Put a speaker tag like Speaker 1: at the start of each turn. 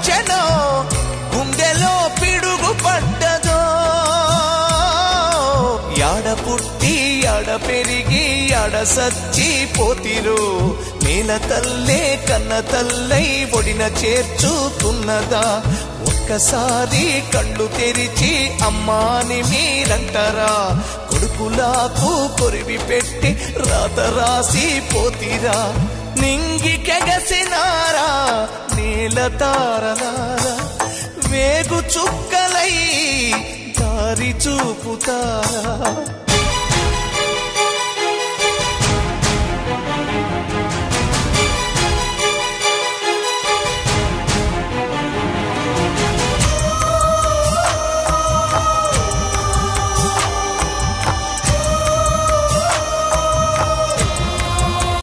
Speaker 1: వచ్చెనో గుండెలో పిడుగు పడ్డదో యాడ పుట్టి యాడ పెరిగి యాడ సచ్చి పోతిరో నేల తల్లే కన్న తల్లై ఒడిన చేర్చుతున్నదా ఒక్కసారి కళ్ళు తెరిచి అమ్మాని మీరంటారా కొడుకులకు కొరివి పెట్టి రాత రాసి పోతిరా నింగికెగసినారా నేల తారలారా వేగు చుక్కలై దారి చూపుతారా